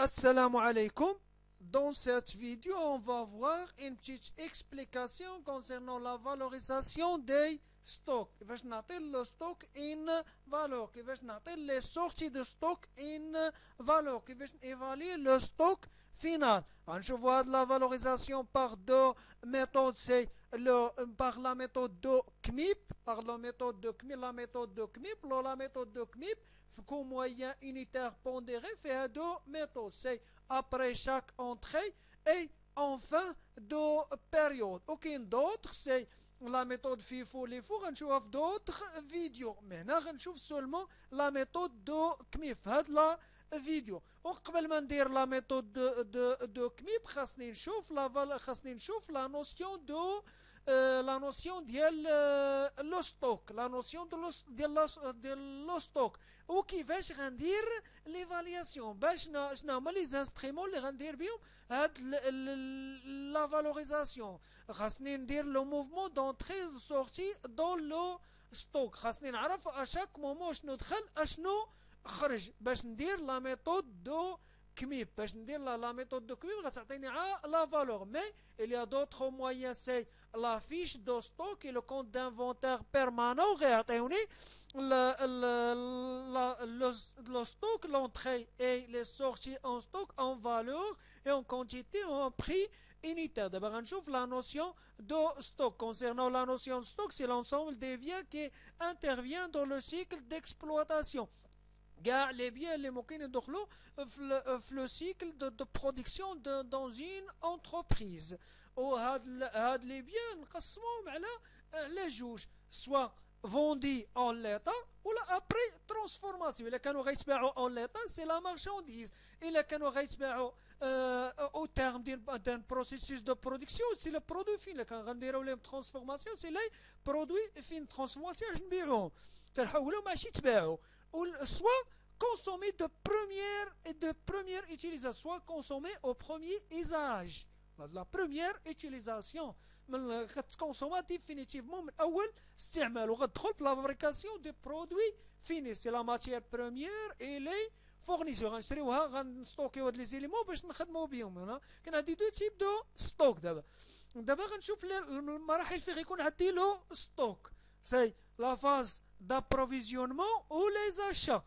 Assalamu alaikum. Dans cette vidéo, on va voir une petite explication concernant la valorisation des stocks. كيفاش نعطي le stock une valeur. كيفاش نعطي les sorties de stock une valeur. كيفاش évaluer le stock final. غنشوفوا هاد la valorisation par deux méthodes. C'est par la méthode de CMIP, par la méthode de CMIP, la méthode de CMIP, la méthode de CMIP. Comme moyen unitaire pondéré fait deux méthodes, c'est après chaque entrée et en fin de période. Aucune d'autre, c'est la méthode FIFO LIFO. On va d'autres vidéos. Maintenant, on va seulement la méthode de CMIF. La vidéo. وقبل ما ندير la méthode de CMIP, خاصني نشوف la notion de la notion ديال لو ستوك لا نوسيون ديال لو ستوك وكيفاش غندير ليفالياسيون باش شنو هما لي زانسترومون اللي غندير بهم هاد لا فالوريزاسيون خاصني ندير لو موفمون دونطري سورتي دون لو ستوك خاصني نعرف اشاك مومون شنو دخل اشنو خرج باش ندير لا ميثود دو CMIP. باش ندير لا ميثود دو CMIP غتعطيني لا فالور مي il y a d'autres moyens c'est la fiche de stock et le compte d'inventaire permanent غيعطيوني le stock, l'entrée et les sorties en stock en valeur et en quantité en prix unitaire. D'abord on trouve la notion de stock. Concernant la notion de stock, c'est l'ensemble des biens qui intervient dans le cycle d'exploitation. كاع les biens اللي ممكن يدخلوا في لو سيكل دو برودكسيون dans une entreprise. وهاد لي بيان نقسموهم على جوج سوا فوندي اون ليتا ولا ابري ترانسفورماسيون. الا كانوا غيتباعوا اون ليتا سي لا مارشانديز، الا كانوا غيتباعوا او تيرم دان بروسيسوس دو برودكسيون سي لو برودوي فين. الا كان غنديروا لهم ترانسفورماسيون سي لي برودوي فين ترانسفورماسيون باش نبيعوهم تنحولوا ماشي يتباعوا. Soit consommé de première utilisation, soit consommé au premier usage. La première utilisation غتكونسوما définitivement من أول استعمال وغتدخل في la fabrication des produits finis. C'est la matière première et les fournisseurs غنشريوها غنستوكيو هاد لي زيليمون باش نخدمو بهم. هنا كاين عندي دو تيب دو ستوك. دابا غنشوف المراحل فين غيكون عندي لو ستوك. C'est la phase d'approvisionnement ou les achats.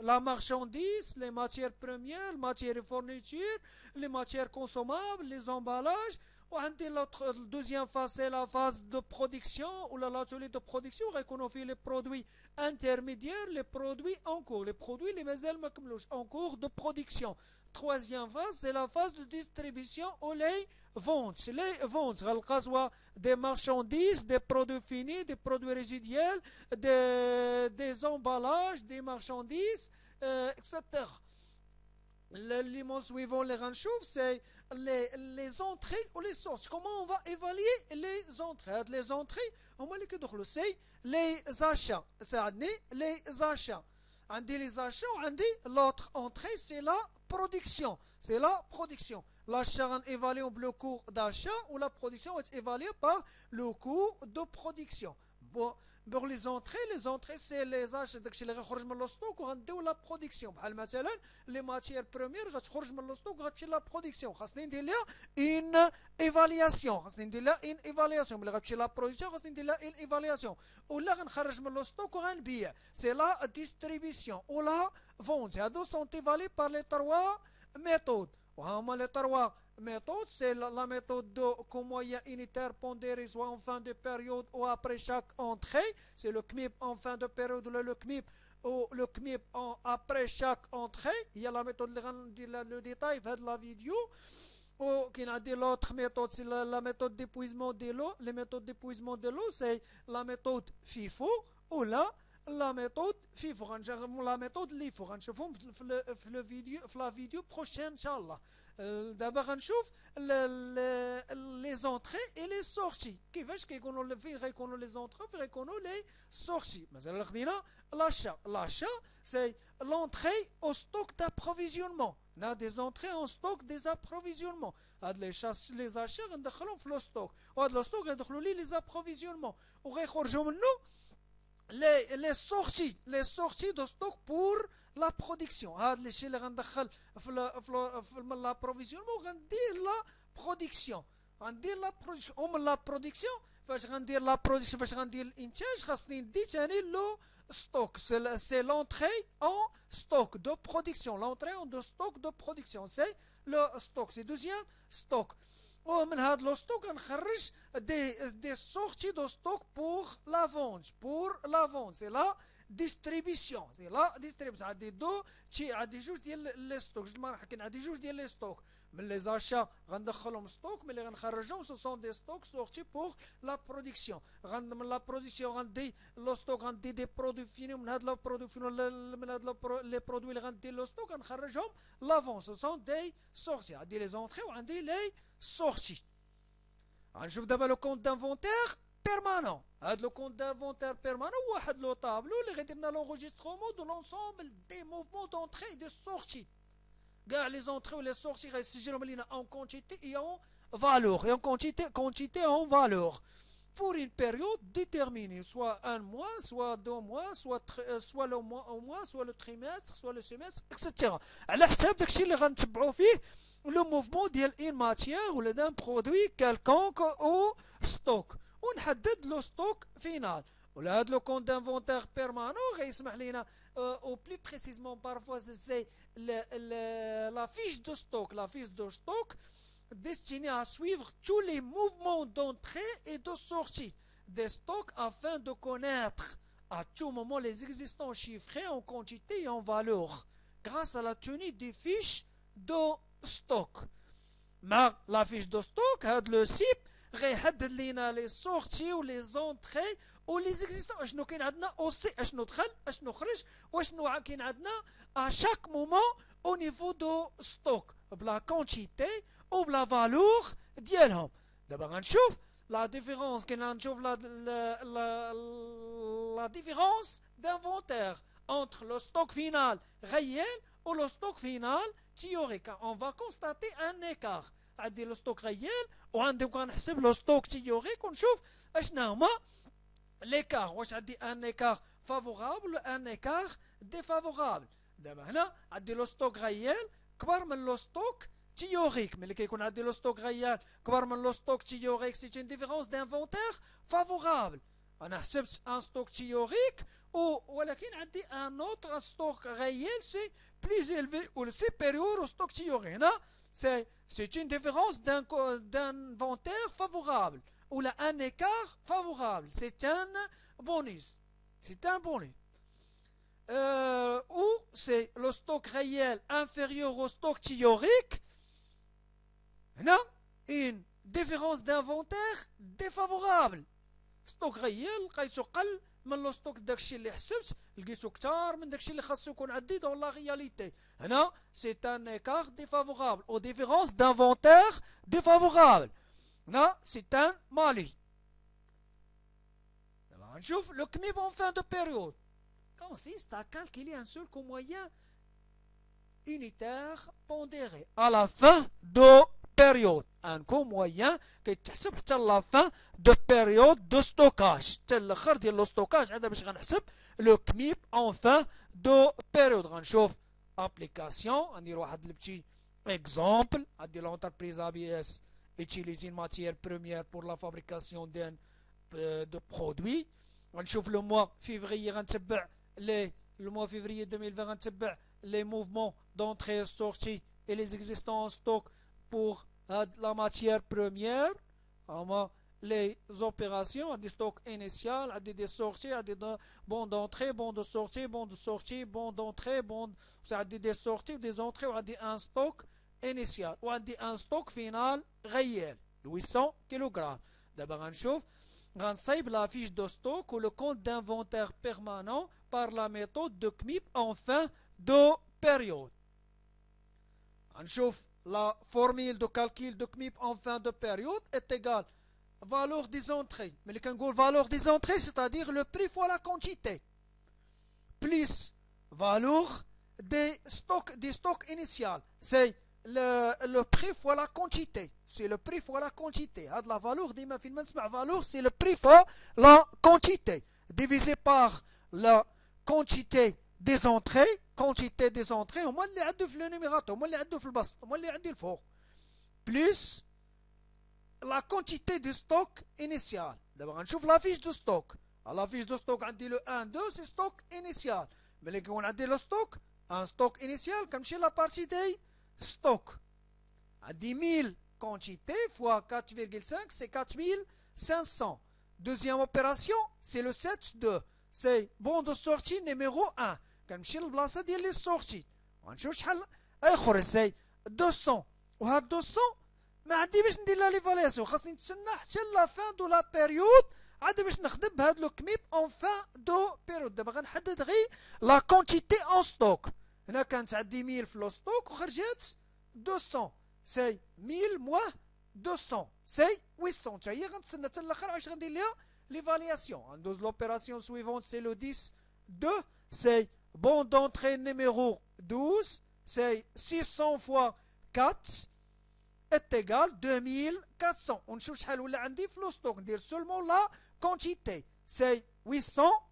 La marchandise, les matières premières, les matières et fournitures, les matières consommables, les emballages. La deuxième phase, c'est la phase de production ou l'atelier de production. On fait les produits intermédiaires, les produits en cours, les produits les en cours de production. Troisième phase, c'est la phase de distribution ou les ventes. Les ventes, des marchandises, des produits finis, des produits résiduels, des emballages, des marchandises, etc. L'élément suivant les renchouves, c'est les entrées ou les sorties. Comment on va évaluer les entrées? Les entrées, on va les les achats. Les achats. On dit les achats, on dit l'autre entrée, c'est la production. C'est la production. L'achat est évalué le cours d'achat ou la production est évaluée par le cours de production. Bon, pour les entrées c'est les achats داكشي اللي غيخرج من الستوك وغنديو لا برودكسيون. بحال مثلا لي ماتيير بروميير غتخرج من الستوك وغتمشي لا برودكسيون. خاصني ندير ليها اون ايفالياسيون. ملي غتمشي لا برودكسيون خاصني ندير لها اون ايفالياسيون. ولا غنخرج من الستوك وغنبيع. سي لا ديستريبيسيون ولا فونت. هادو سون ايفالي بار لي تروا ميثود. وهما لي تروا méthode, c'est la méthode de moyen unitaire pondéré soit en fin de période ou après chaque entrée. C'est le CMIP en fin de période ou le CMIP ou le CMIP après chaque entrée. Il y a la méthode, le détail de la vidéo. Ou qui a dit l'autre méthode, c'est la méthode d'épuisement de l'eau. Les méthodes d'épuisement de l'eau, c'est la méthode FIFO ou la méthode FIFO. La méthode LIFO. غنشوفهم في la vidéo prochaine inchallah. D'abord غنشوف les entrées et les sorties. كيفاش كيكونوا فين غيكونوا les entrées وفين غيكونوا les sorties. مثلا خدينا l'achat c'est l'entrée au stock d'approvisionnement. On a des entrées en stock des approvisionnements. les achats غندخلهم في le stock. وهاد le stock غيدخلوا لي les approvisionnements وغيخرجوا منه les sorties de stock pour la production. هذا الشيء اللي غندخل في l'approvisionnement غندير la production. غندير la production. ومن la production فاش غندير la production فاش غندير الانتاج خاصني ندي ثاني لو stock. C'est l'entrée en stock de production. L'entrée en stock de production. C'est le stock. C'est deuxième stock. ومن هذا لو ستوك غنخرج دي sorties de stock pour la vente. Pour la vente. C'est la distribution. C'est la distribution. عندي عندي جوج ديال لي ستوك. جوج المراحل كاين عندي جوج ديال لي ستوك. من لي زاشا غندخلهم ستوك، ملي غنخرجهم سو سون دي ستوك سورتي بور لا برودكسيون. من لا برودكسيون غندي لو ستوك غندي دي برودوي فيني، من هاد لا برودوي فيني من هاد لي برودوي اللي غندي لو ستوك غنخرجهم لافون. سو سون دي سورتي. عندي لي زونتري وعندي لي سورتي. غنشوف دابا لو كونت دانفونتير بيرمانون. هاد لو كونت دانفونتير بيرمانون هو واحد لو طابلو اللي غيدير لنا لونغيسترومون دو لونسومبل دي موفمون دونتري دي سورتي. كاع لي زونتري ولي سورتي غيسجلهم لينا اون كونتيتي اي اون فالور. اي اون كونتيتي اون فالور pour une période déterminée, soit un mois, soit 2 mois, soit le mois, soit le trimestre, soit le semestre, etc. على حساب داكشي اللي غنتبعوا فيه لو موفمون ديال ان ماتيير ولا دان برودوي كالكونك او ستوك، ونحدد لو ستوك فينال. ولا هاد لو كونت دانفونتير بيرمانون غيسمح لينا او بلي بريسيزمون بارفوا سي la fiche de stock. La fiche de stock destinée à suivre tous les mouvements d'entrée et de sortie des stocks afin de connaître à tout moment les existants chiffrés en quantité et en valeur grâce à la tenue des fiches de stock. مع la fiche de stock هاد لو سيب غيحدد لينا لي سورتي ولي زونتري ولي زيكزيستون، اشنو كاين عندنا اوسي، اشنو دخل اشنو خرج واشنو كاين عندنا ا شاك مومون او نيفو دو ستوك بلا كونتيتي او بلا فالور ديالهم. دابا غنشوف لا ديفيرونس. كاين غنشوف لا ديفيرونس دانفونتير entre le stock final réel ou le stock final théorique. On va constater un écart. عندي لو ستوك ريال وعندي كنحسب لو ستوك تيوريك ونشوف اشنا هما ليكار. واش عندي ان ايكار فافورابل ولا ان ايكار ديفافورابل. دابا هنا عندي لو ستوك ريال كبر من لو ستوك تيوريك. ملي كيكون عندي لو ستوك ريال كبر من لو ستوك تيوريك سي اون ديفيرونس دانفونتير فافورابل. انا حسبت ان ستوك تيوريك ولكن عندي ان اوتر ستوك ريال سي بليز élevé ou supérieur au stock théorique. هنا c'est une différence d'inventaire favorable ou là un écart favorable. C'est un bonus. C'est un bonus. Ou c'est le stock réel inférieur au stock théorique. هنا une différence d'inventaire défavorable. stock réel لقيتو قل من لو ستوك داكشي اللي حسبت لقيتو كثار من داكشي اللي خاصو يكون عندي دون لا رياليتي. هنا سي ان ايكار ديفافورابل او ديفيرونس دانفونتير ديفافورابل. هنا سي ان مالي. دابا نشوف لو كميب اون فان دو بيريود consiste à calculer un seul coût moyen unitaire pondéré à la fin de période. ان كو موين كيتحسب حتى لا فان دو بيريود دو ستوكاج، حتى الاخر ديال لو ستوكاج هذا باش غنحسب لو كميب اون فان دو بيريود. غنشوف ابليكاسيون غندير واحد البتي اكزومبل. غادي لونتربريز ا بي اس utilise une matière première pour la fabrication d'un de produits. غنشوف لو موا فيفري غنتبع لي لو موا فيفري 2020 غنتبع les mouvements d'entrée et sortie et les existants en stock pour la matière première. Les opérations, des stocks initial, des sorties, des bons d'entrée, bons de sortie, bons de sortie, bons d'entrée, bons des sorties, des entrées, ou un stock initial, ou un stock final réel, 800 kg. D'abord, on sait la fiche de stock ou le compte d'inventaire permanent par la méthode de CMIP en fin de période. On chauffe la formule de calcul de CMIP en fin de période est égale valeur des entrées. Mais quand on dit valeur des entrées, c'est-à-dire le prix fois la quantité, plus valeur des stocks initial. C'est le prix fois la quantité. C'est le prix fois la quantité. La valeur, valeur, c'est le prix fois la quantité. Divisé par la quantité des entrées, quantité des entrées, هما اللي عندو في النيميراتور, هما اللي عندو في البسط, هما اللي عندي الفوق. Plus la quantité de stock initial. D'abord, on chauffe la fiche de stock. À la fiche de stock, on dit le 1, 2, c'est stock initial. Mais quand on a dit le stock, un stock initial, comme chez la partie des stocks. À 10 000 quantités fois 4,5, c'est 4500. Deuxième opération, c'est le 7-2. C'est bon de sortie numéro 1. Comme chez le place ديال les sorties. On chauffe شحال اخر c'est 200. وهاد 200 ما عندي باش ندير لها ليفالياسيون, خاصني نتسنى حتى لا فان دو لا بيريود عاد باش نخدم بهاد لو كميب اون فان دو بيريود. دابا غنحدد غير لا كونتيتي اون ستوك. هنا كانت عندي 1000 في لو ستوك وخرجت 200. سي 1000 موان 200 سي 800. حتى هي غنتسنى حتى الاخر علاش غندير ليها ليفالياسيون. غندوز لوبيراسيون سويفونت سي لو 10 2. سي bon d'entrée numéro 12. C'est 600 fois 4 est égal 2400. On cherche شحال ولا عندي في لو ستوك. ندير seulement la quantité. C'est 800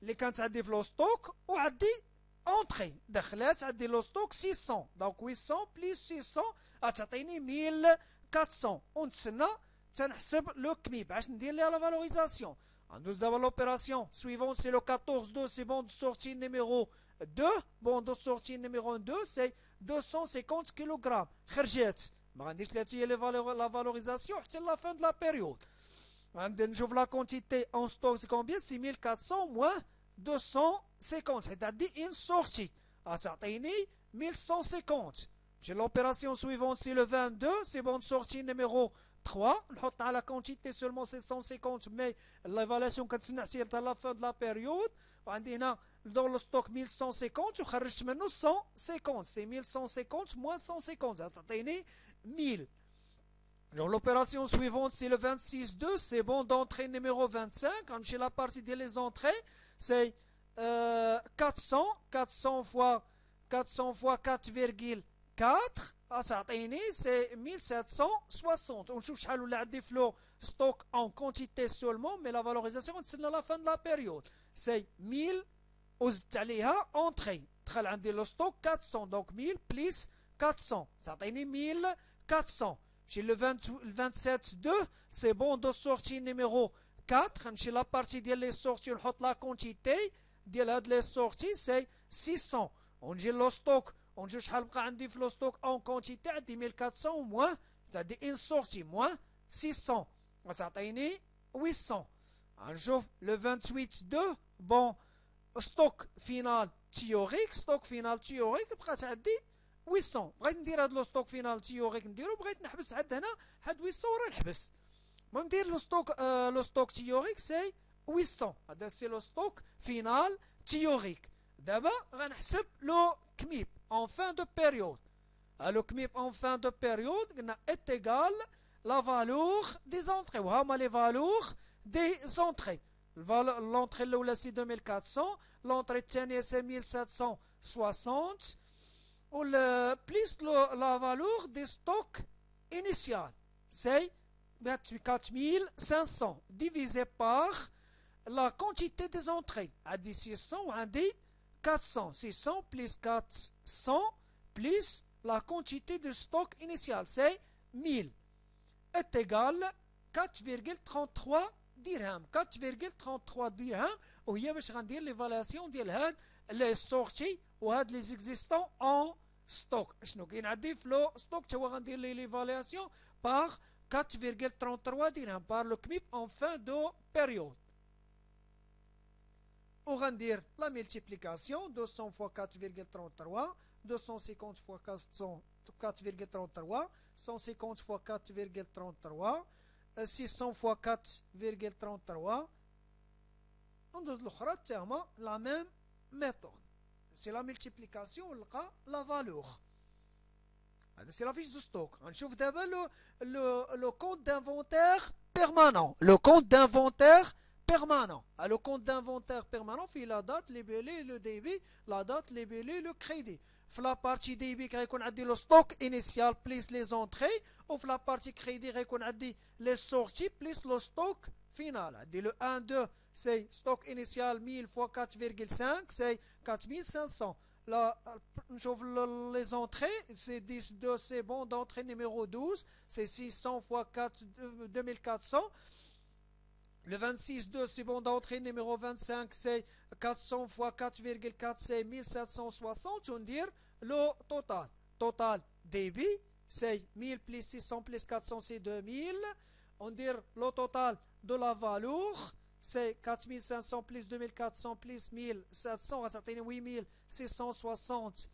اللي كانت عندي في لو ستوك وعندي entrée. دخلات عندي لو ستوك 600. Donc 800 plus 600 غتعطيني 1400. ونتسنى تنحسب لو كميب عاش ندير ليها لا فالوريزاسيون. ندوز دابا l'opération suivante, c'est le 14-2, c'est bon de sortie numéro 2. Bon de sortie numéro 2, c'est 250 kg. خرجت. ما غنديرش لها هي la valorisation حتى la fin de la période. غندير نشوف la quantité en stock c'est combien, 6400 moins 250. حيت عندي une sortie. غتعطيني 1150. J'ai l'opération suivante, c'est le 22, c'est bon de sortie numéro 3. نحط على quantité seulement 650 mais l'évaluation كتسنى حتى la fin de la période. وعندي هنا dans le stock 1150 وخرجت منه 150. C'est 1150 moins 150 غتعطيني 1000. Donc l'opération suivante c'est le 26-2, c'est bon d'entrée numéro 25. غنمشي la partie ديال les entrées, c'est 400 fois 4,4 غتعطيني سي 1760. ونشوف شحال ولا عندي في لو ستوك اون كونتيتي سولمون مي لا فالوريزاسيون غنتسنى لا فان دو لا بيريود. سي 1000 وزدت عليها اونتري. دخل عندي لو ستوك 400 دونك 1000 بليس 400 تعطيني 1400. نمشي لو 27 2 سي بون دو سورتي نيميرو 4. نمشي لا بارتي ديال لي سورتي ونحط لا كونتيتي ديال هاد لي سورتي سي 600. ونجي لو ستوك ونشوف شحال بقى عندي في لو ستوك اون كونتيتي. عندي 1400 موان تعدي ان سورتي موان 600 غتعطيني 800. غنشوف لو 28 2 بون ستوك فينال تيوريك. ستوك فينال تيوريك بقات عندي 800. بغيت ندير هاد لو ستوك فينال تيوريك نديرو, بغيت نحبس عند هنا حد 800 وراه نحبس. المهم ندير لو ستوك تيوريك سي 800. هذا سي لو ستوك فينال تيوريك. دابا غنحسب لو كميب en fin de période. Le CMIP en fin de période est égal à la valeur des entrées. Ou les valeurs des entrées. L'entrée là c'est 2400, l'entrée tienne c'est 1760. Ou plus la valeur des stocks initial, c'est 4500 divisé par la quantité des entrées. À 600 ou à 400. 600 plus 400 plus la quantité de stock initial, c'est 1000, est égal à 4,33 dirhams. 4,33 dirhams. وهي باش غندير ليفالياسيون ديال هاد لي سورتي وهاد لي زيكزيستون اون ستوك. شنو كاين عندي في لو ستوك تا هو غندير لي ليفالياسيون باغ 4,33 dirhams par le CMIP en fin de période. On va dire la multiplication 200 fois 4,33, 250 fois 4,33, 150 fois 4,33, 600 fois 4,33. On doit le la même méthode. C'est la multiplication, la valeur. C'est la fiche de stock. On chauffe d'abord le compte d'inventaire permanent. Le compte d'inventaire permanent. Le compte d'inventaire permanent fait la date, les billets, le débit, la date, les billets, le crédit. La partie débit, on a dit le stock initial plus les entrées. Ou la partie crédit, on a dit les sorties plus le stock final. Le 1, 2, c'est stock initial 1000 fois 4,5, c'est 4500. Là, les entrées, c'est 10, 2, c'est bon d'entrée numéro 12, c'est 600 fois 4, 2400. Le 26, 2, c'est bon d'entrée numéro 25, c'est 400 fois 4,4, c'est 1760. On dit le total. Total débit, c'est 1000 plus 600 plus 400, c'est 2000. On dit le total de la valeur, c'est 4500 plus 2400 plus 1700, ça fait 8660.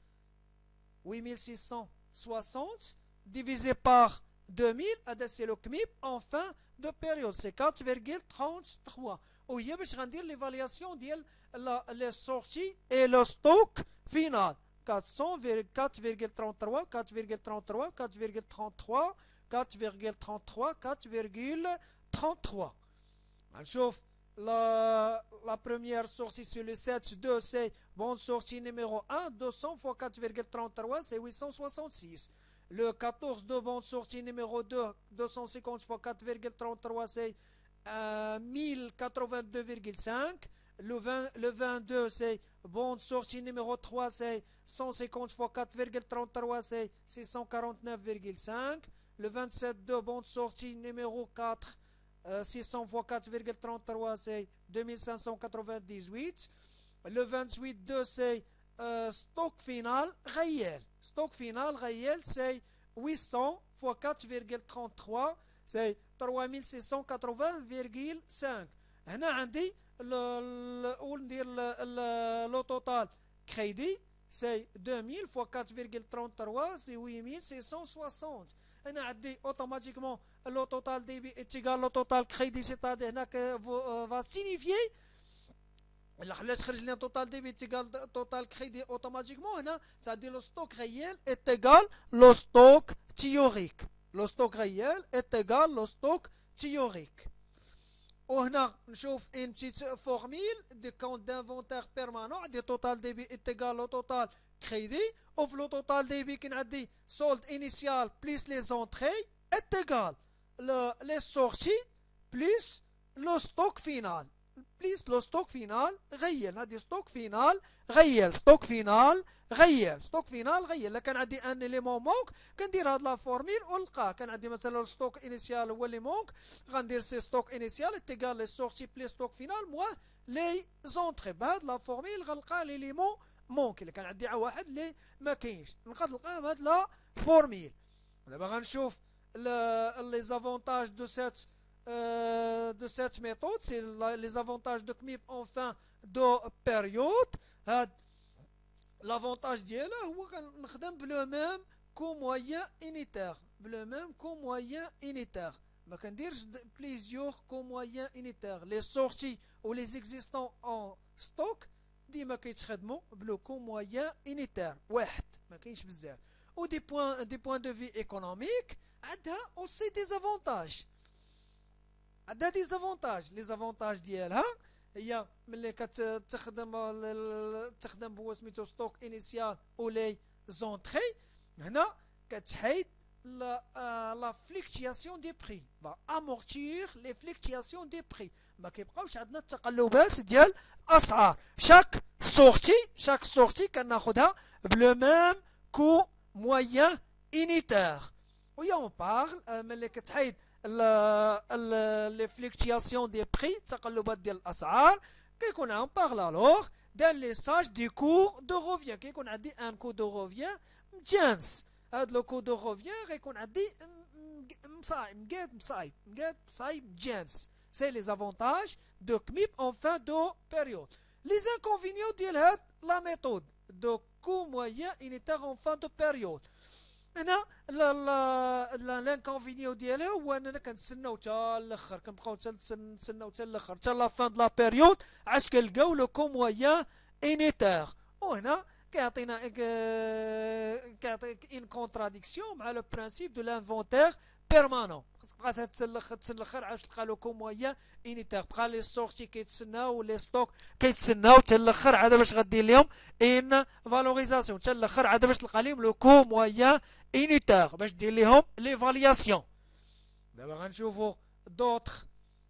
8660 divisé par 2000, c'est le CMIP en fin de période, c'est 4,33. Oui, je vais dire l'évaluation de les sorties et le stock final. 4,33, 4,33, 4,33, 4,33, 4,33. نشوف la première sortie sur le 7, 2, c'est bonne sortie numéro 1, 200 fois 4,33, c'est 866. Le 14 de bonne sortie numéro 2, 250 fois 4,33, c'est 1082,5. Le 22, c'est bonne sortie numéro 3, c'est 150 fois 4,33, c'est 649,5. Le 27 de bonne sortie numéro 4, 600 fois 4,33, c'est 2598. Le 28 2, c'est stock final réel. Stock final réel, c'est 800 fois 4,33, c'est 3680,5. هنا عندي le total crédit, c'est 2000 fois 4,33, c'est 8660. هنا عندي automatiquement le total débit est égal au total crédit, c'est-à-dire هناك va signifier علاش خرج لنا total débit est égal total crédit automatiquement هنا c'est-à-dire le stock réel est égal le stock théorique. Le stock réel est égal le stock théorique. وهنا نشوف une petite formule de compte d'inventaire permanent دي total débit est égal au total crédit. وفي le total débit كنعدي solde initial plus les entrées est égal les sorties plus le stock final plus le stock final réel. هذه stock final réel, stock final réel, stock final réel. لا كان عندي ان élément manque كندير هاد لا فورميل ونلقاه. كان عندي مثلا الستوك انيسيال هو اللي مونك، غندير سي ستوك انيسيال تيغال لي سورتي بلي ستوك فينال موا لي زونتري. بهاد لا فورميل غنلقى ليليمون مونك. الا كان عندي واحد اللي ما كاينش نقدر نلقاه بهاد لا فورميل. دابا غنشوف لي زافونتاج de cette méthode, c'est les avantages de CMIP en fin de période. L'avantage ديالها هو كنخدم بلو ميم كو مويان انيتير، بلو ميم كو مويان انيتير، ما كنديرش بليزيور كو مويان انيتير. لي سورتي و لي زيكزيستون اون ستوك ديما كيتخدموا بلو كو مويان انيتير واحد، ما كاينش بزاف. و دي بوين دو في ايكونوميك عندها اوسي دي زافونتاج، عندها دي زافونتاج. لي زافونتاج ديالها هي ملي تخدم بوا سميتو ستوك انيسيال او لي زونتري، هنا كتحيد لا فليكتياسيون دي بري، با امورتير لي فليكتياسيون دي بري، ما كيبقاوش عندنا التقلبات ديال الاسعار. شاك سورتي كناخذها بلو ميم كو مويان انيتير. ويا اون بارل ملي كتحيد les fluctuations des prix, تقلبات ديال الاسعار، كيكون عن بارل الوغ دان لي ساج دي كور دو روفيان. كيكون عندي ان كو دو روفيان مجانس. هاد لو كو دو روفيان غيكون عندي مصايب مجانس. سي لي زافونتاج دو كميب اون فان دو بيريود. لي انكونفينيون ديال هاد لا ميثود دو كو مويان انيتير اون فان دو بيريود، هنا لانكونفينيون ديالها هو اننا كنتسناو حتى الاخر، كنبقاو نتسناو حتى الاخر حتى لا فان دو لا بيريود عاش كنلقاو لو كو مويان انيتير. وهنا كيعطينا ان كونتراديكسيون مع لو برانسيب دو لانفونتير بيرمانون. خاصك تبقى تسلخر عاش تلقى لو كو مويان انيتير، بقى لي سورتي كيتسناو ولي ستوك كيتسناو حتى الاخر عاد باش غدير لهم ان فالوريزاسيون، حتى الاخر عاد باش تلقى لهم لو كو مويان انيتير باش دير لهم ليفالياسيون. دابا غنشوفوا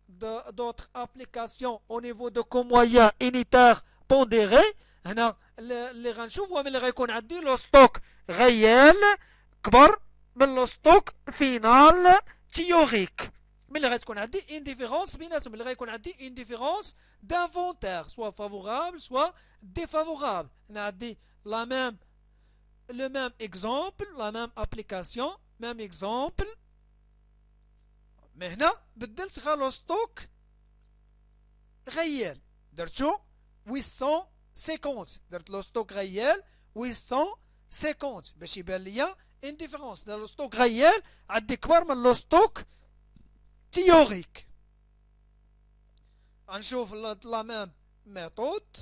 d'autres applications au niveau de coût moyen unitaire pondéré. هنا اللي غنشوف هو ملي غيكون عندي لو ستوك غيال كبر من لو ستوك فينال تيوريك. ملي غتكون عندي ان ديفيرونس بيناتهم، ملي غيكون عندي ان ديفيرونس دانفونتير سوا فافورابل سوا ديفافورابل. هنا عندي لا ميم le même exemple, la même application, même exemple. Mais هنا بدلت غير لو ستوك غيال، درتو 850، درت لو ستوك غيال 850 باش يبان ليا ان ديفيرونس. لو ستوك غيال عندي كبر من لو ستوك تيوريك. غنشوف لا ميم ميثود.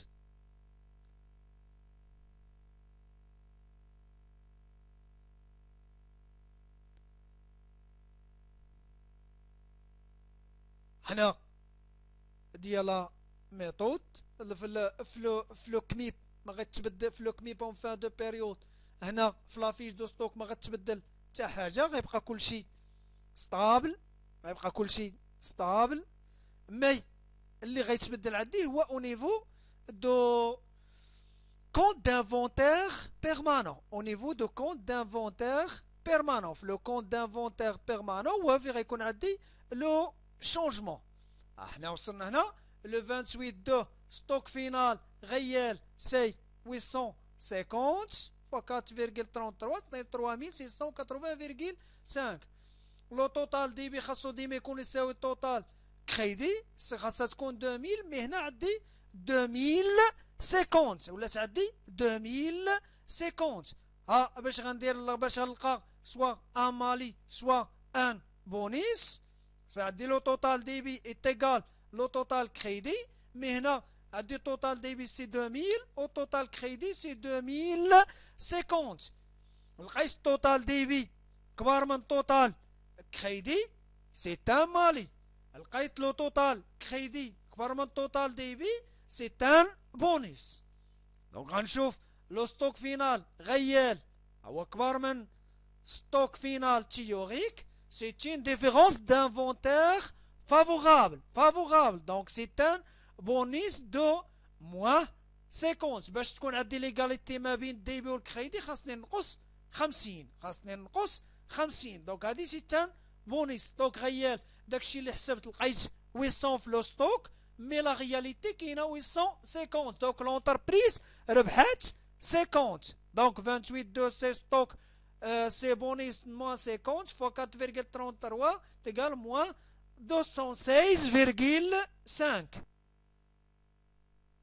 هنا ديال لا ميثود في لو كميب ما غتبدل، في لو كميب اون فان دو بيريود. هنا في لافيش دو ستوك ما غتبدل حتى حاجه، غيبقى كلشي ستابل، غيبقى كلشي ستابل. مي اللي غيتبدل عندي هو او نيفو دو كونت دانفونتير بيرمانون، او نيفو دو كونت دانفونتير بيرمانون. في لو كونت دانفونتير بيرمانون هو في غيكون عندي لو changement. احنا وصلنا هنا le 28 de stock final réel c'est 850 fois 4,33 3680,5. لو توتال ديبي خاصو ديما يكون يساوي التوتال كريدي، خاصها تكون 2000. مي هنا عندي 2050 ولات عندي 2050. ها باش غندير باش نلقى سوا ان مالي سوا ان بونيس. عندي لو توتال ديبي est égal لو توتال كريدي. مي هنا عندي توتال ديبي سي 2000 و توتال كريدي سي 2050. لقيت توتال ديبي كبار من توتال كريدي سي ان مالي. لقيت لو توتال كريدي كبار من توتال ديبي سي ان بونيس. دونك غنشوف لو ستوك فينال غيال هو كبار من ستوك فينال تيوريك. C'est une différence d'inventaire favorable. Favorable. Donc c'est un bonus de moins 50. باش تكون عندي ليغاليتي ما بين الديبي والكريدي خاصني نقص 50. خاصني نقص 50. دونك هادي سي ان بونيس. ستوك غيال داكشي اللي حسبت لقيت 800 في لو ستوك، مي لا رياليتي كاينه 850. دونك لونتربريز ربحات 50. دونك 28 دو سي ستوك c'est bonus moins 50 fois 4,33 égale moins 216,5.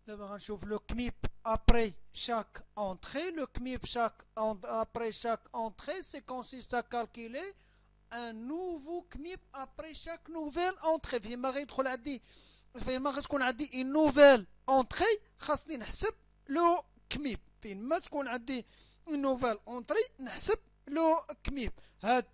D'abord, on chauffe le CMIP après chaque entrée. Le CMIP après chaque entrée, c'est consiste à calculer un nouveau CMIP après chaque nouvelle entrée. فيما غيدخل عندي فيما غتكون عندي une nouvelle entrée خاصني نحسب لو CMIP. فيما تكون عندي une nouvelle entrée نحسب لو كميب. هاد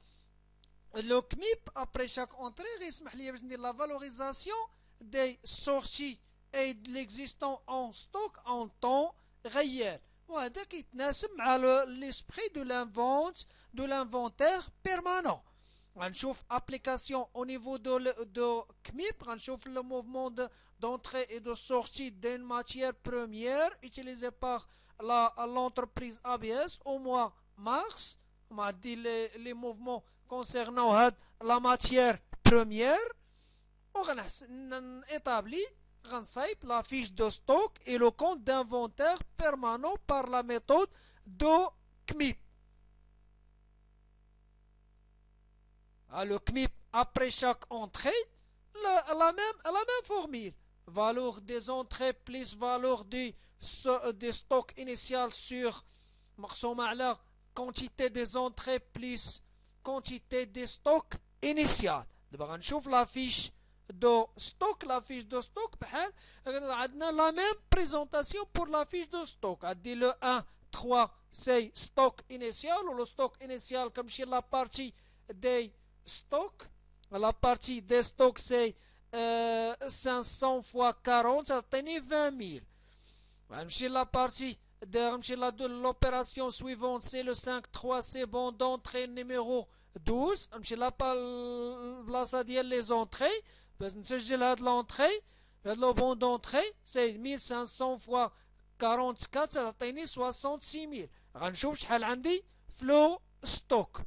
لو كميب ابري شاك اونتري غيسمح لي باش ندير لا فالوريزاسيون دي سورتي اي د ليكزيستون اون ستوك اون طون غيال، وهذا كيتناسب مع ليسبري دو لانفونتير بيرمانون. غنشوف ابليكاسيون او نيفو دو كميب. غنشوف لو موفمون d'entrée et de sortie d'une matière première utilisée par l'entreprise ABS au mois mars. On m'a dit les mouvements concernant la matière première. On établit la fiche de stock et le compte d'inventaire permanent par la méthode de CMIP. Le CMIP après chaque entrée, la même formule. Valeur des entrées plus valeur des stocks initial sur la quantité des entrées plus quantité des stocks initial. دابا غنشوف la fiche de stock. La fiche de stock بحال عندنا la même présentation pour la fiche de stock. عندي le 1 3 c'est stock initial, ou le stock initial comme chez la partie des stocks. La partie des stocks c'est 500 fois 40, ça obtient 20 000. غنمشي la partie de l'opération suivante, c'est le 5-3, c'est bon d'entrée numéro 12. غنمشي la place ديال les entrées. باش نسجل هاد لونطري هاد لو بون دونطري سي 1500 فوا 44 تعطيني 66000 غنشوف شحال عندي في لو ستوك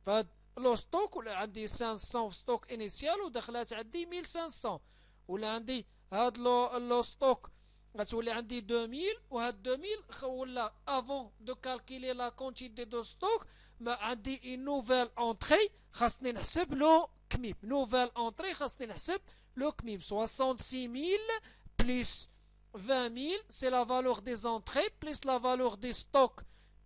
فهاد لو ستوك ولا عندي 500 في ستوك انيسيال ودخلات عندي 1500 ولا عندي هاد لو ستوك غتولي عندي 2000 وهاد 2000 ولا افون دو كالكيلي لا كونتيتي دو ستوك ما عندي اون نوفيل اونطري خاصني نحسب لو كميب نوفيل اونطري خاصني نحسب لو كميب 66000 بلس 20000 c'est la valeur des entrées plus la valeur des stocks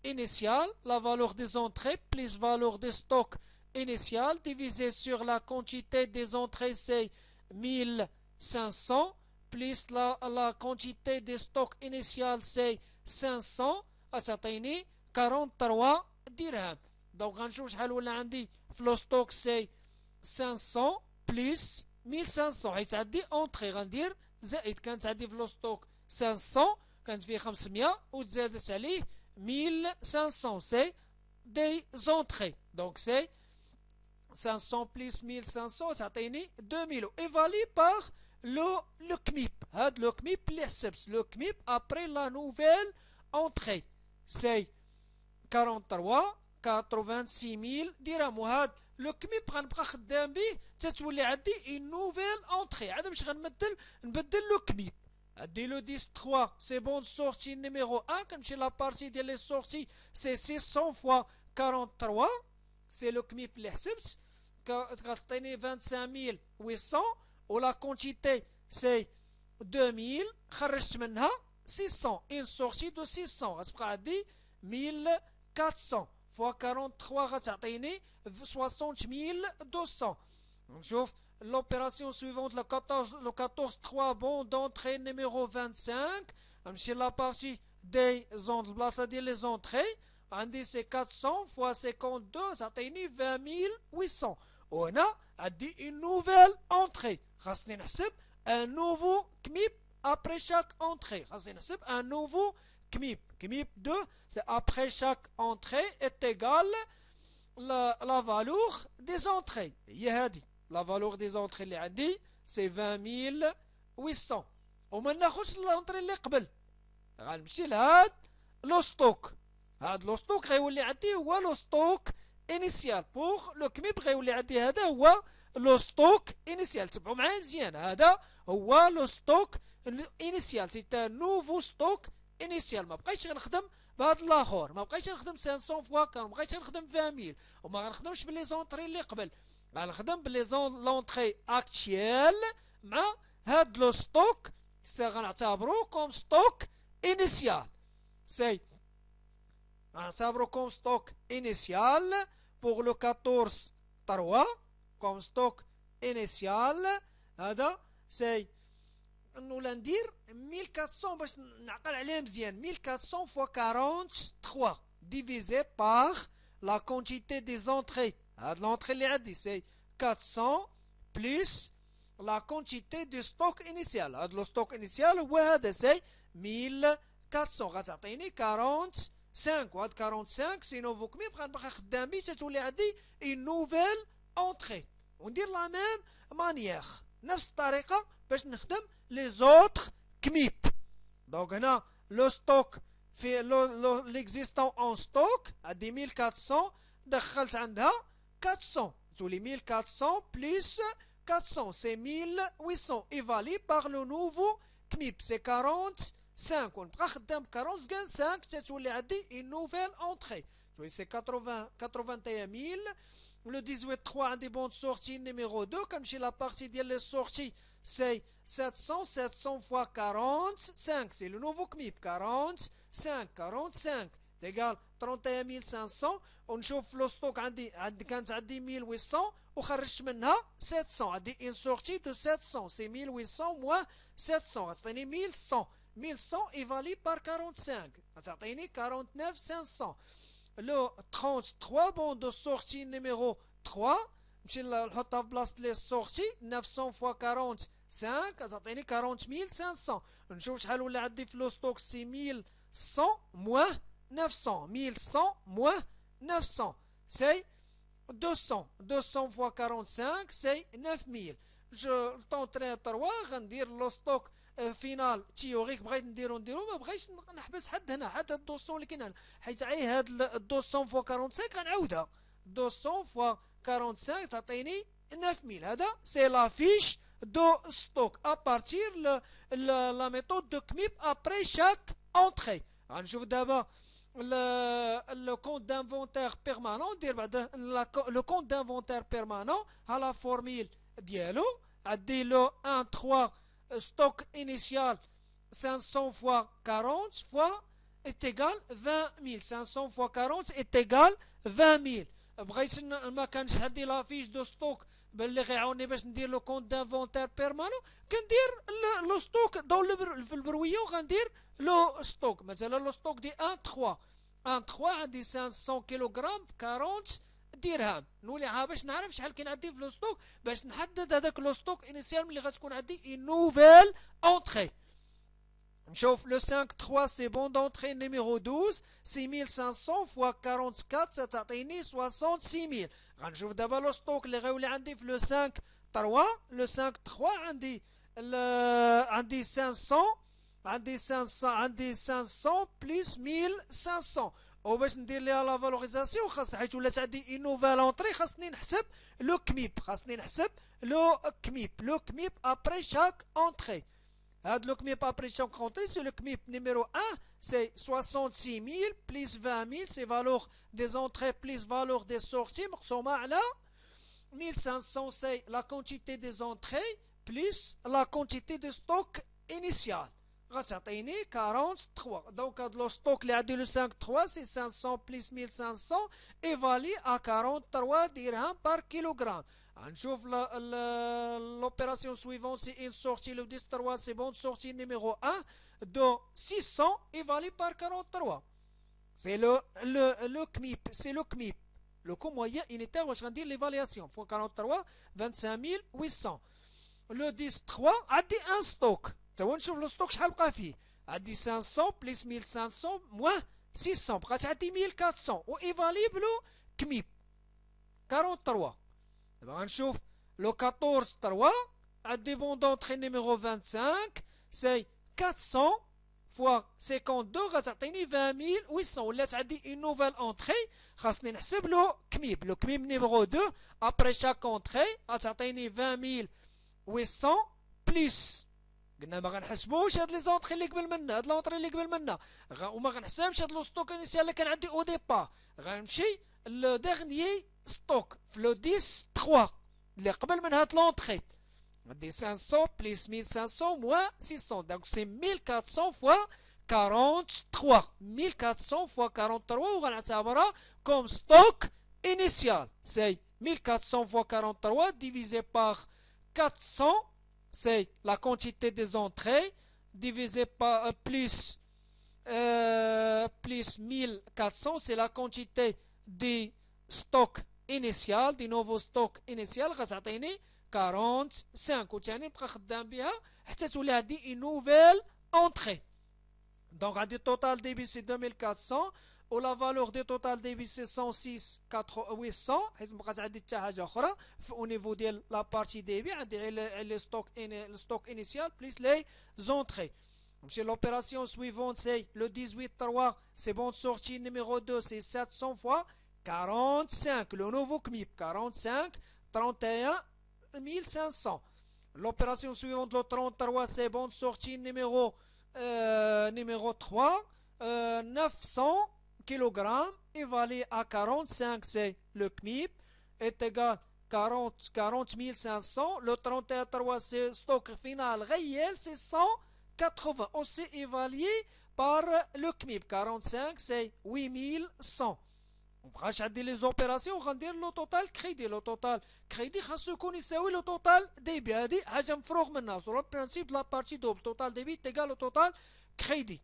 initial la valeur des entrées plus valeur des stocks initial divisé sur la quantité des entrées c'est 1500 plus la quantité des stocks initial c'est 500 غتعطيني 43 درهم دونك غنشوف شحال ولا عندي في لو ستوك سي 500 بلس 1500 حيت عندي اونطري غندير زائد كانت عندي في لو ستوك 500 كانت فيه 500 وتزادت عليه 1500 سي دي زونطري دونك سي 500 بلس 1500 تعطيني 2000 ايفالي باغ لو كميب هاد لو كميب اللي حسبت لو كميب ابري لا نوفيل اونطري سي 86000 درهم وهاد لو كميب غنبقى خدام به تتولي عندي اون نوفيل اونطري عاد باش نبدل لو كميب عندي لو 10 سي بون سورتي نيميرو 1 كنمشي لا بارتي ديال لي سورتي سي 600 فوا 43 سي لو كميب اللي حسبت غتعطيني 25800 ولا كونتيتي سي 2000 خرجت منها 600 اون سورتي دو 600 غتبقى عندي 1400 فوا 43 غتعطيني 60200 نشوف l'opération suivante le 14 3 bon d'entrée numéro 25 نمشي لا بارتي دي البلاصه ديال لي زونطري عندي سي 400 فوا 52 تعطيني 20800 وهنا عندي اون نوفيل اونطري خاصني نحسب ان نوفو كميب ابري شاك اونطري خاصني نحسب ان نوفو كميب 2 c'est après chaque entrée est égale la valeur des entrées هي هذه la valeur des entrées اللي عندي c'est 20800 وما ناخذش لونطري اللي قبل غنمشي لهاد لو ستوك هاد لو ستوك غيولي عندي هو لو ستوك انيسيال بوغ لو كميب غيولي عندي هذا هو لو ستوك انيسيال تبعوا معايا مزيان هذا هو لو ستوك انيسيال سي ان نوفو ستوك انيسيال ما بقيتش غنخدم بهاد الاخر ما بقيتش غنخدم 500 فوا كان ما بقيتش غنخدم 20000 وما غنخدمش بلي زونطري اللي قبل غنخدم بلي لونطري اكتيال مع هاد لو ستوك غنعتبرو كوم ستوك انيسيال سي غنعتبرو كوم ستوك انيسيال بوغ لو 14 3 كوم ستوك انيسيال هذا سي ولا ندير 1400 باش نعقل عليه مزيان 1400 فوا 43 ديفيزي باغ لا كونتيتي دي زونطري هاد لونطري اللي عندي سي 400 بلس لا كونتيتي دو ستوك انيسيال هاد لو ستوك انيسيال هو هذا سي 1400 غتعطيني 45 وهاد 45 سي نوفو كميب غنبقى خدام بيه تتولي عندي اون نوفيل اونطري وندير لا ميم مانيير نفس الطريقه باش نخدم لي زوتر كميب دونك هنا لو ستوك في ليكزيستون اون ستوك عندي 1400 دخلت عندها 400 تولي 1400 بلس 400 c'est 1800 évalé par le nouveau كميب c'est 45 ونبقى خدام ب 45 تتولي عندي une nouvelle entrée تولي c'est 81000 le 18 3 عندي بون سورتي numéro 2 كنمشي لا بارتي ديال لي سورتي c'est 700 fois 45 c'est le nouveau كميب 45 égal 31500 ونشوف لو ستوك عندي كانت عندي 1800 وخرجت منها 700 عندي ان سورتي دو 700 سي 1800 موان 700 غتعطيني 1100 ايفالي بار 45 غتعطيني 49500 لو 33 بون دو سورتي نيميرو 3 نمشي نحطها في بلاصه لي سورتي 900 فوا 45 غتعطيني 40500 نشوف شحال ولا عندي في لو ستوك سي 1100 موان 900 1100 moins 900 c'est 200 fois 45 c'est 9000 جو طونطري 3 غندير لو ستوك فينال تيوريك بغيت نديرو ما بغيتش نحبس حد هنا، حتى هاد 200 اللي كاين هنا، حيت عي هاد 200 فوا 45 غنعاودها 200 فوا 45 تعطيني 9000. هذا سي لا فيش دو ستوك ابارتير لا ميثود دو كميب ابري شاك اونتري. غنشوف دابا le compte d'inventaire permanent, dire le compte d'inventaire permanent à la formule dialo, a dit le 1, 3, stock initial 500 fois 40 fois est égal 20 000. 500 fois 40 est égal 20 000. بغيت ما كانش عندي لا فيش دو ستوك باللي غيعاوني باش ندير لو كونت دانفونتير بيرمانون، كندير لو ستوك في البرويه وغندير لو ستوك. مثلا لو ستوك دي 1 3 1 3 عندي 500 كيلوغرام ب 40 درهم. نولي عا باش نعرف شحال كاين عندي في لو ستوك باش نحدد هذاك لو ستوك انيسيال ملي غتكون عندي اون نوفيل اونتري. نشوف لو 5 3 سي بون دونتري نيميرو 12 6500 فوا 44 تعطيني 66000. غنشوف دابا لو ستوك اللي غيولي عندي في لو 5 3. لو 5 3 عندي 500 عندي 500 بلس 1500. وباش ندير ليها لا فالوريزاسيون خاص حيت ولات عندي اون نوفيل اونتري خاصني نحسب لو كميب، لو كميب ابري شاك اونتري. هاد لو كميب ابري شاك اونتري سي لو كميب نيميرو 1 سي 66000 بلس 20000 سي فالور دي زونتري بلس فالور دي سورتي مقسومه على 1500 سي لا كونتيتي دي زونتري بلس لا كونتيتي دو ستوك انيسيال غتعطيني 43. دونك هاد لو ستوك اللي عندي لو 5 3 سي 500 بلس 1500 ايفالي ا 43 درهم بار كيلوغرام. غنشوف l'opération suivante c'est une sortie le 10 3 c'est bon sortie numéro 1 de 600 évalué par 43. C'est le CMIP, c'est le CMIP, le coût moyen unitaire واش غندير l'évaluation fois 43 25800. le 10 3 عندي un stock توا نشوف لو ستوك شحال بقى فيه. عندي 500 بلس 1500 موان 600 بقات عندي 1400 و ايفالي بلو كميب 43. دابا غنشوف لو 14 3 عندي بون دونتري نيميرو 25 سي 400 فوا 52 غتعطيني 20800. ولات عندي اون نوفيل اونتري خاصني نحسب لو كميب نيميرو 2 ابري شاك اونتري غتعطيني 20800 بلس قلنا ما غنحسبوش هاد لي زونطري اللي قبل منا، هاد لونطري اللي قبل منا وما غنحسبش هاد لو ستوك انيسيال اللي كان عندي او ديبار. غنمشي لو ديرنيي ستوك في لو 10 3 اللي قبل من هاد لونطري. عندي 500 بلس 1500 موان 600 دونك سي 1400 فوا 43. 1400 فوا 43 وغنعتبرها كوم ستوك انيسيال. سي 1400 فوا 43 divisé par 400 c'est la quantité des entrées divisé par plus 1400 c'est la quantité du stock initial du nouveau stock initial غتعطيني 45 وثاني نبقى خدام بها حتى تولي عندي une nouvelle entrée. donc عندي total débit c'est 2400 و لا فالور دي توتال ديبي سي 106 800 حيت مبقات عندي حتى حاجه اخرى او نيفو ديال لا بارتي ديبي عندي لي ستوك انيسيال بليس لي زونتري. نمشي لوبيراسيون سويفونت سي لو 18 3 سي بون سورتي نيميرو 2 سي 700 فوا 45 لو نوفو كميب 45 31500. l'opération suivante le 33 c'est bon sortie numéro 3 900 kg évalué à 45 c'est le CMIP est égal 40 500. le 33 c'est stock final réel c'est 180 aussi évalué par le CMIP 45 c'est 8100. مبقاش عندي لي زوبيراسيون غندير لو توتال كريدي. لو توتال كريدي خاصو يكون يساوي لو توتال ديبي. هادي حاجه مفروغ منها سو لو برانسيب لا بارتي دوبل توتال ديبي تيغال لو توتال كريدي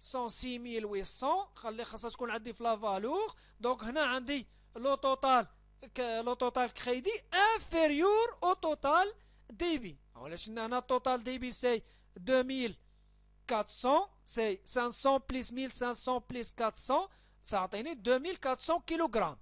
106800 خلي خاصها تكون عندي في لا فالور. دونك هنا عندي لو توتال كريدي انفيريور او توتال ديبي. علاش هنا توتال ديبي سي 2400 سي 500 بلس 1500 بلس 400 ça عطيني 2400 كيلوغرام.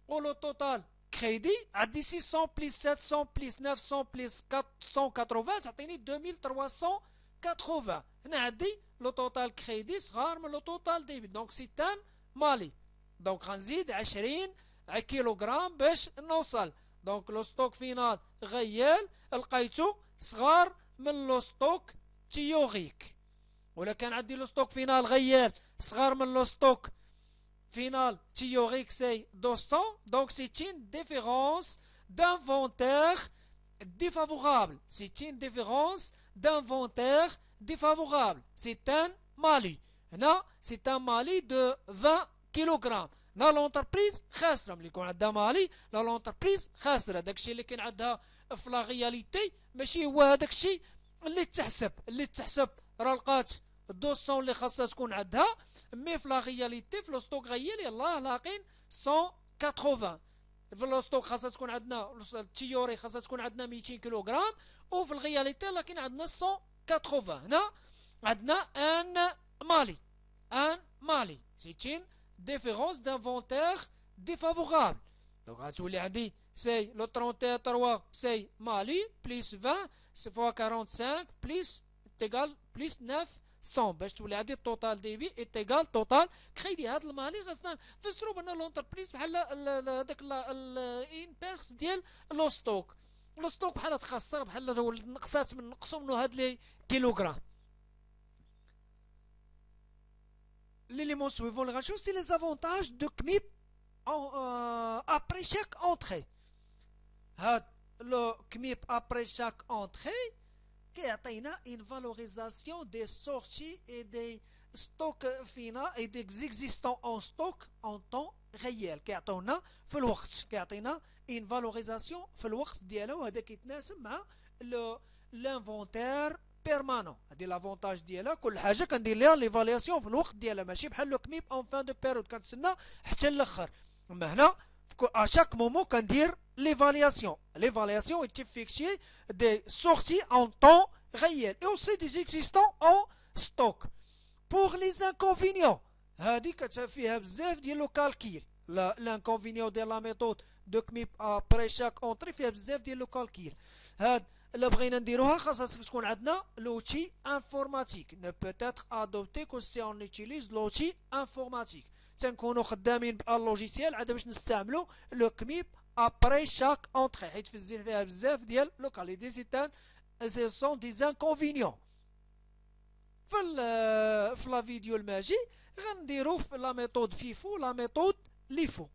و لو توتال كريدي عندي 600 بليس 700 بليس 900 بليس 480 تعطيني 2380. هنا عندي لو توتال كريدي صغار من لو توتال ديبي، دونك سي ان مالي. دونك غنزيد 20 كيلوغرام باش نوصل. دونك لو ستوك فينال غيال لقيتو صغار من لو ستوك تيوريك. ولا كان عندي لو ستوك فينال غيال صغار من لو ستوك final théorique c'est 200, donc c'est une différence d'inventaire défavorable. C'est une différence d'inventaire défavorable. C'est un Mali. Là, c'est un Mali de 20 kg. Là, l'entreprise خاسرة. ملي يكون عندها مالي، لا l'entreprise خاسرة. داك الشيء اللي كاين عندها في لا رياليتي ماشي هو هذاك الشيء اللي تحسب. راه لقات 200 اللي خاصها تكون عندها، مي في لا رياليتي في لو ستوك غيال يلاه لاقين 180. في لو ستوك خاصها تكون عندنا التيوري خاصها تكون عندنا 200 كيلوغرام، وفي الرياليتي لكن عندنا 180. هنا عندنا ان مالي سي une différence d'inventaire défavorable. دونك غتولي عندي سي لو 33 سي مالي بليس 20 فوا 45 بليس تيغال بليس 900 باش تولي عندي التوتال ديبي ايتيغال توتال كريدي. هاد المالي خاصنا نفسرو بان لونتربريز بحال هذاك ان بيرس ديال لو ستوك بحال تخسر، بحال نقصات نقصوا منه هاد لي كيلوغرام. L'élément suivant le ratio, c'est les avantages de CMIP après chaque entrée. Le CMIP après chaque entrée كيعطينا une valorisation des sorties et des stocks فينا et des existants en stock en temps réel. كيعطونا في الوقت، كيعطينا une valorisation في الوقت ديالها، وهذا كيتناسب مع l'inventaire بيرمانون. هادي لافونتاج ديالها، كل حاجه كندير ليها ليفالياسيون في الوقت ديالها، ماشي بحال لو كميب اون فان دو بيريود كنتسنى حتى الاخر. اما هنا اشاك مومون كندير ليفالياسيون يتيفيكسي دي سورتي اون طون réel et aussi des existants en stock. Pour les inconvénients هادي فيها بزاف ديال لو كالكيل. الانكونفينيون ديال لا ميثود دو كميب ابري شاك اونطري فيها بزاف ديال لو كالكيل. هاد الا بغينا نديروها خاصها تكون عندنا لوتي انفورماتيك. نو بوتيتر ادوبتي كو سي اون يوتيليز لوتي انفورماتيك. تنكونوا خدامين باللوجيسيال عاد باش نستعملوا لو كميب ابري شاك اونطري، حيت فيها بزاف ديال لو كاليتي سيتان ce sont des inconvénients. في لا فيديو الماجي غنديرو في لا ميثود فيفو لا ميثود ليفو.